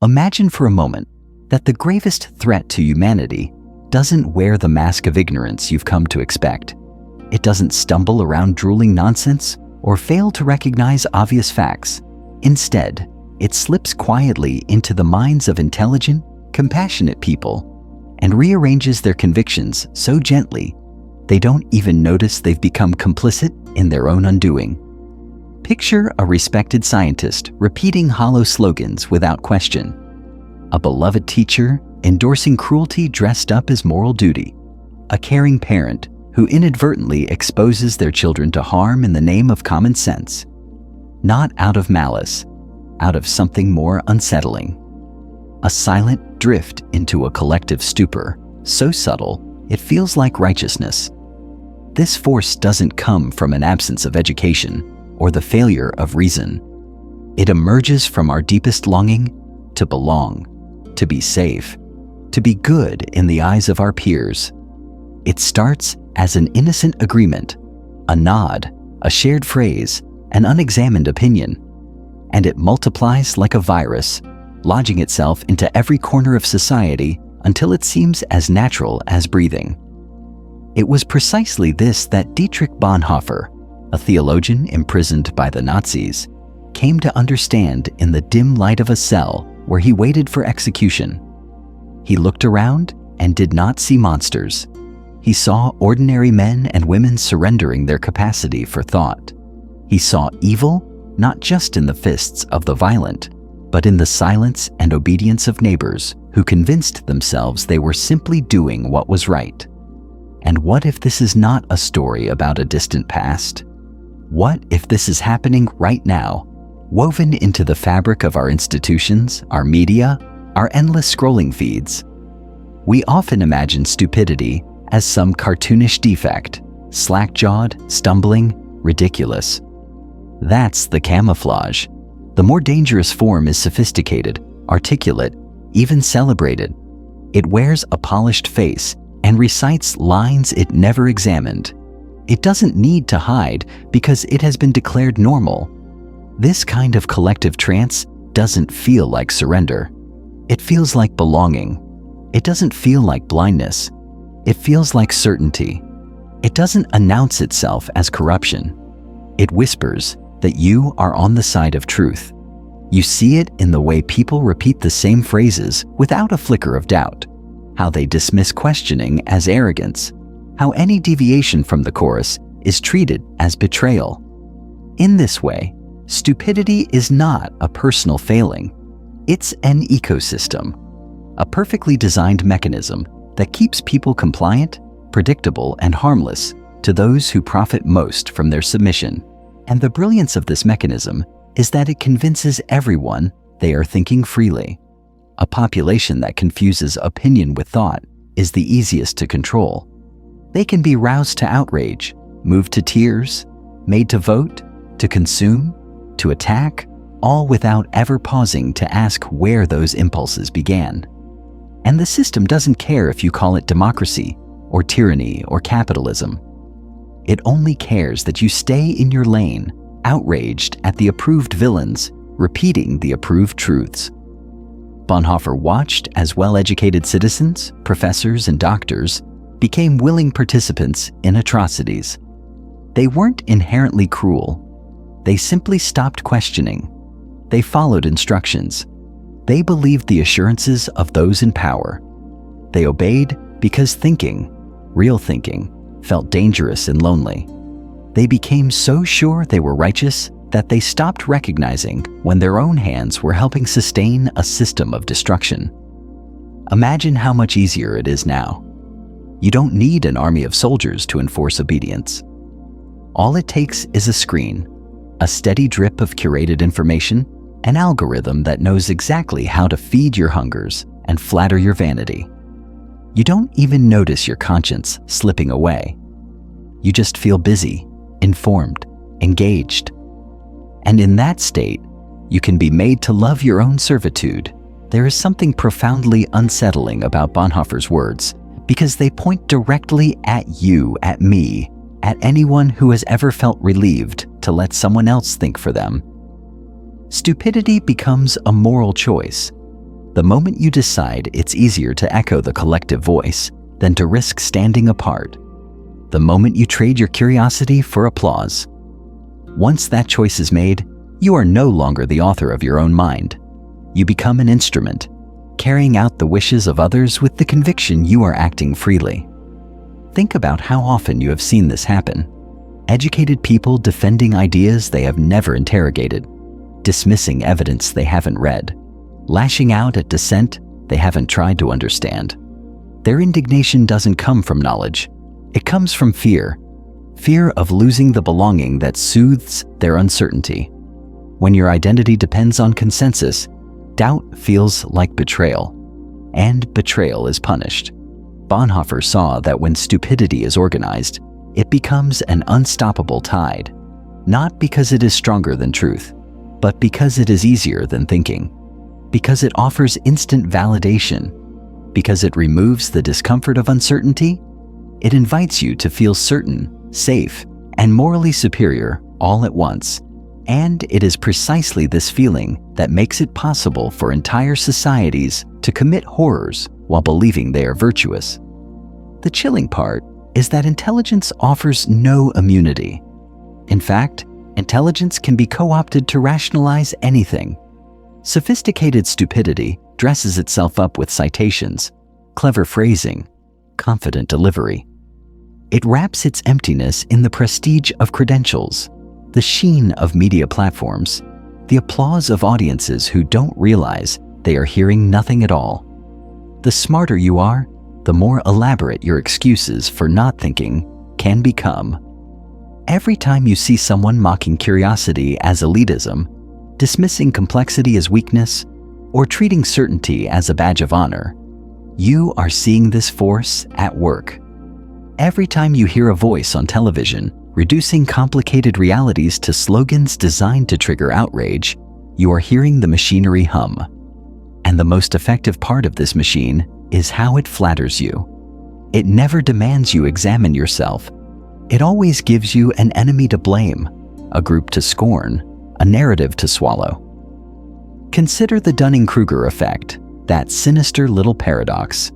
Imagine for a moment that the gravest threat to humanity doesn't wear the mask of ignorance you've come to expect. It doesn't stumble around drooling nonsense or fail to recognize obvious facts. Instead, it slips quietly into the minds of intelligent, compassionate people and rearranges their convictions so gently they don't even notice they've become complicit in their own undoing. Picture a respected scientist repeating hollow slogans without question. A beloved teacher endorsing cruelty dressed up as moral duty. A caring parent who inadvertently exposes their children to harm in the name of common sense. Not out of malice, out of something more unsettling. A silent drift into a collective stupor, so subtle it feels like righteousness. This force doesn't come from an absence of education or the failure of reason. It emerges from our deepest longing to belong, to be safe, to be good in the eyes of our peers. It starts as an innocent agreement, a nod, a shared phrase, an unexamined opinion, and it multiplies like a virus, lodging itself into every corner of society until it seems as natural as breathing. It was precisely this that Dietrich Bonhoeffer, a theologian imprisoned by the Nazis, came to understand in the dim light of a cell where he waited for execution. He looked around and did not see monsters. He saw ordinary men and women surrendering their capacity for thought. He saw evil not just in the fists of the violent, but in the silence and obedience of neighbors who convinced themselves they were simply doing what was right. And what if this is not a story about a distant past? What if this is happening right now, woven into the fabric of our institutions, our media, our endless scrolling feeds? We often imagine stupidity as some cartoonish defect, slack-jawed, stumbling, ridiculous. That's the camouflage. The more dangerous form is sophisticated, articulate, even celebrated. It wears a polished face and recites lines it never examined. It doesn't need to hide because it has been declared normal. This kind of collective trance doesn't feel like surrender. It feels like belonging. It doesn't feel like blindness. It feels like certainty. It doesn't announce itself as corruption. It whispers that you are on the side of truth. You see it in the way people repeat the same phrases without a flicker of doubt, how they dismiss questioning as arrogance, how any deviation from the chorus is treated as betrayal. In this way, stupidity is not a personal failing. It's an ecosystem, a perfectly designed mechanism that keeps people compliant, predictable, and harmless to those who profit most from their submission. And the brilliance of this mechanism is that it convinces everyone they are thinking freely. A population that confuses opinion with thought is the easiest to control. They can be roused to outrage, moved to tears, made to vote, to consume, to attack, all without ever pausing to ask where those impulses began. And the system doesn't care if you call it democracy, or tyranny, or capitalism. It only cares that you stay in your lane, outraged at the approved villains, repeating the approved truths. Bonhoeffer watched as well-educated citizens, professors, and doctors became willing participants in atrocities. They weren't inherently cruel. They simply stopped questioning. They followed instructions. They believed the assurances of those in power. They obeyed because thinking, real thinking, felt dangerous and lonely. They became so sure they were righteous that they stopped recognizing when their own hands were helping sustain a system of destruction. Imagine how much easier it is now. You don't need an army of soldiers to enforce obedience. All it takes is a screen, a steady drip of curated information, an algorithm that knows exactly how to feed your hungers and flatter your vanity. You don't even notice your conscience slipping away. You just feel busy, informed, engaged. And in that state, you can be made to love your own servitude. There is something profoundly unsettling about Bonhoeffer's words because they point directly at you, at me, at anyone who has ever felt relieved to let someone else think for them. Stupidity becomes a moral choice. The moment you decide it's easier to echo the collective voice than to risk standing apart. The moment you trade your curiosity for applause. Once that choice is made, you are no longer the author of your own mind. You become an instrument, carrying out the wishes of others with the conviction you are acting freely. Think about how often you have seen this happen. Educated people defending ideas they have never interrogated, dismissing evidence they haven't read, lashing out at dissent they haven't tried to understand. Their indignation doesn't come from knowledge. It comes from fear. Fear of losing the belonging that soothes their uncertainty. When your identity depends on consensus, doubt feels like betrayal, and betrayal is punished. Bonhoeffer saw that when stupidity is organized, it becomes an unstoppable tide, not because it is stronger than truth, but because it is easier than thinking, because it offers instant validation, because it removes the discomfort of uncertainty. It invites you to feel certain, safe, and morally superior all at once. And it is precisely this feeling that makes it possible for entire societies to commit horrors while believing they are virtuous. The chilling part is that intelligence offers no immunity. In fact, intelligence can be co-opted to rationalize anything. Sophisticated stupidity dresses itself up with citations, clever phrasing, confident delivery. It wraps its emptiness in the prestige of credentials, the sheen of media platforms, the applause of audiences who don't realize they are hearing nothing at all. The smarter you are, the more elaborate your excuses for not thinking can become. Every time you see someone mocking curiosity as elitism, dismissing complexity as weakness, or treating certainty as a badge of honor, you are seeing this force at work. Every time you hear a voice on television reducing complicated realities to slogans designed to trigger outrage, you are hearing the machinery hum. And the most effective part of this machine is how it flatters you. It never demands you examine yourself. It always gives you an enemy to blame, a group to scorn, a narrative to swallow. Consider the Dunning-Kruger effect, that sinister little paradox.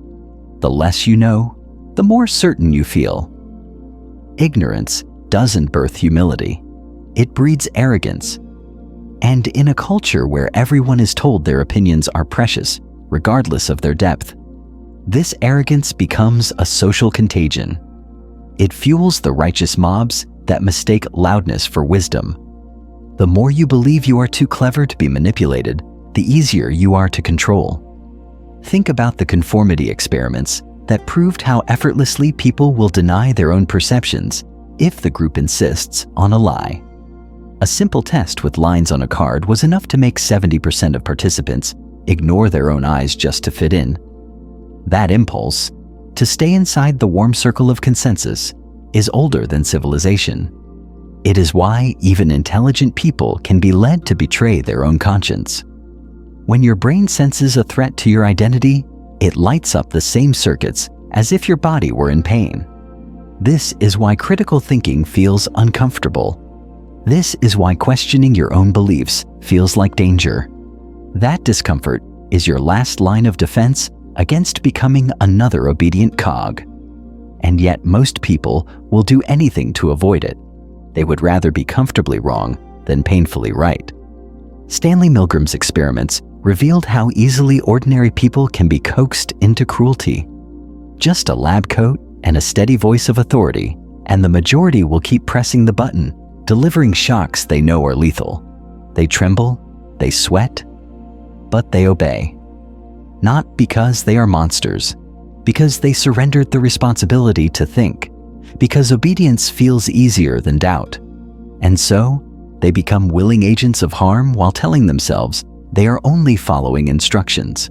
The less you know, the more certain you feel. Ignorance doesn't birth humility. It breeds arrogance. And in a culture where everyone is told their opinions are precious, regardless of their depth, this arrogance becomes a social contagion. It fuels the righteous mobs that mistake loudness for wisdom. The more you believe you are too clever to be manipulated, the easier you are to control. Think about the conformity experiments that proved how effortlessly people will deny their own perceptions if the group insists on a lie. A simple test with lines on a card was enough to make 70% of participants ignore their own eyes just to fit in. That impulse, to stay inside the warm circle of consensus, is older than civilization. It is why even intelligent people can be led to betray their own conscience. When your brain senses a threat to your identity, it lights up the same circuits as if your body were in pain. This is why critical thinking feels uncomfortable. This is why questioning your own beliefs feels like danger. That discomfort is your last line of defense against becoming another obedient cog. And yet most people will do anything to avoid it. They would rather be comfortably wrong than painfully right. Stanley Milgram's experiments revealed how easily ordinary people can be coaxed into cruelty. Just a lab coat and a steady voice of authority, and the majority will keep pressing the button, delivering shocks they know are lethal. They tremble, they sweat, but they obey. Not because they are monsters, because they surrendered the responsibility to think, because obedience feels easier than doubt. And so, they become willing agents of harm while telling themselves they are only following instructions.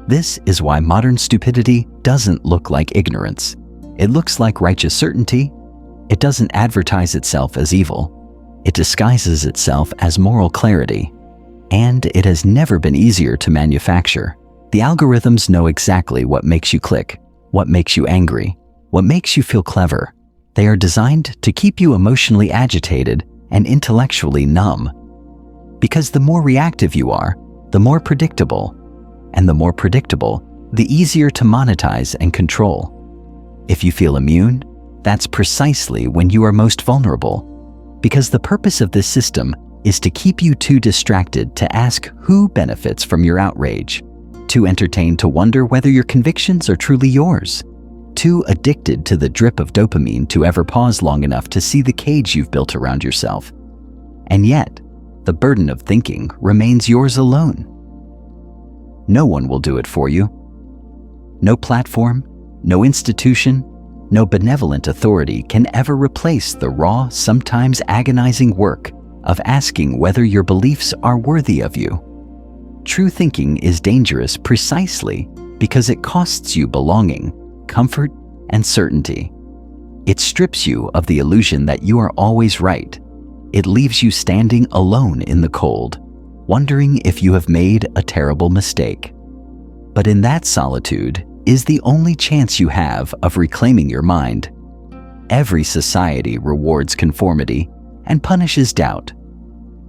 This is why modern stupidity doesn't look like ignorance. It looks like righteous certainty. It doesn't advertise itself as evil. It disguises itself as moral clarity. And it has never been easier to manufacture. The algorithms know exactly what makes you click, what makes you angry, what makes you feel clever. They are designed to keep you emotionally agitated and intellectually numb. Because the more reactive you are, the more predictable. and the more predictable, the easier to monetize and control. If you feel immune, that's precisely when you are most vulnerable, because the purpose of this system is to keep you too distracted to ask who benefits from your outrage, too entertained to wonder whether your convictions are truly yours, too addicted to the drip of dopamine to ever pause long enough to see the cage you've built around yourself. And yet, the burden of thinking remains yours alone. No one will do it for you. No platform, no institution, no benevolent authority can ever replace the raw, sometimes agonizing work of asking whether your beliefs are worthy of you. True thinking is dangerous precisely because it costs you belonging, comfort, and certainty. It strips you of the illusion that you are always right. It leaves you standing alone in the cold, wondering if you have made a terrible mistake. But in that solitude is the only chance you have of reclaiming your mind. Every society rewards conformity and punishes doubt.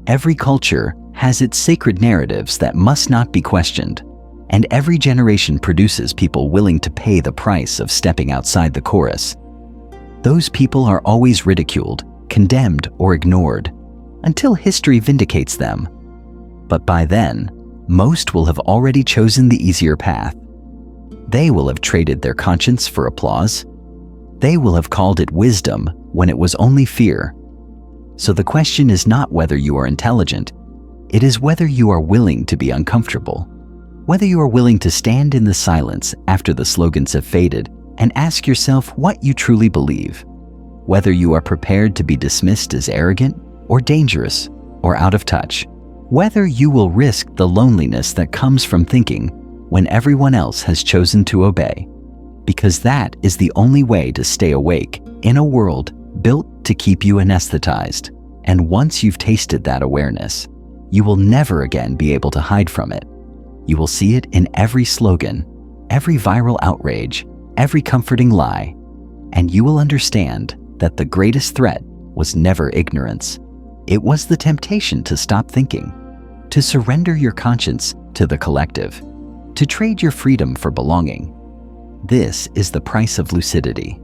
Every culture has its sacred narratives that must not be questioned, and every generation produces people willing to pay the price of stepping outside the chorus. Those people are always ridiculed, condemned, or ignored, until history vindicates them. But by then, most will have already chosen the easier path. They will have traded their conscience for applause. They will have called it wisdom when it was only fear. So the question is not whether you are intelligent, it is whether you are willing to be uncomfortable, whether you are willing to stand in the silence after the slogans have faded and ask yourself what you truly believe, whether you are prepared to be dismissed as arrogant or dangerous or out of touch, whether you will risk the loneliness that comes from thinking when everyone else has chosen to obey, because that is the only way to stay awake in a world built to keep you anesthetized. And once you've tasted that awareness, you will never again be able to hide from it. You will see it in every slogan, every viral outrage, every comforting lie, and you will understand that the greatest threat was never ignorance. It was the temptation to stop thinking, to surrender your conscience to the collective, to trade your freedom for belonging. This is the price of lucidity,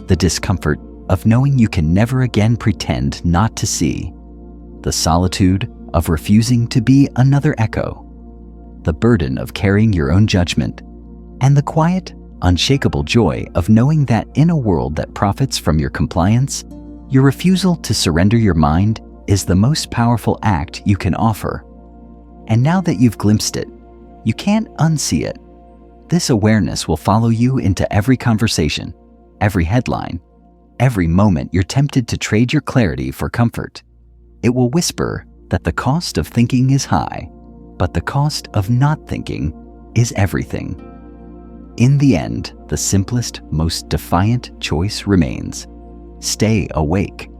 the discomfort of knowing you can never again pretend not to see, the solitude of refusing to be another echo, the burden of carrying your own judgment, and the quiet, unshakable joy of knowing that in a world that profits from your compliance, your refusal to surrender your mind is the most powerful act you can offer. And now that you've glimpsed it, you can't unsee it. This awareness will follow you into every conversation, every headline, every moment you're tempted to trade your clarity for comfort. It will whisper that the cost of thinking is high, but the cost of not thinking is everything. In the end, the simplest, most defiant choice remains: stay awake.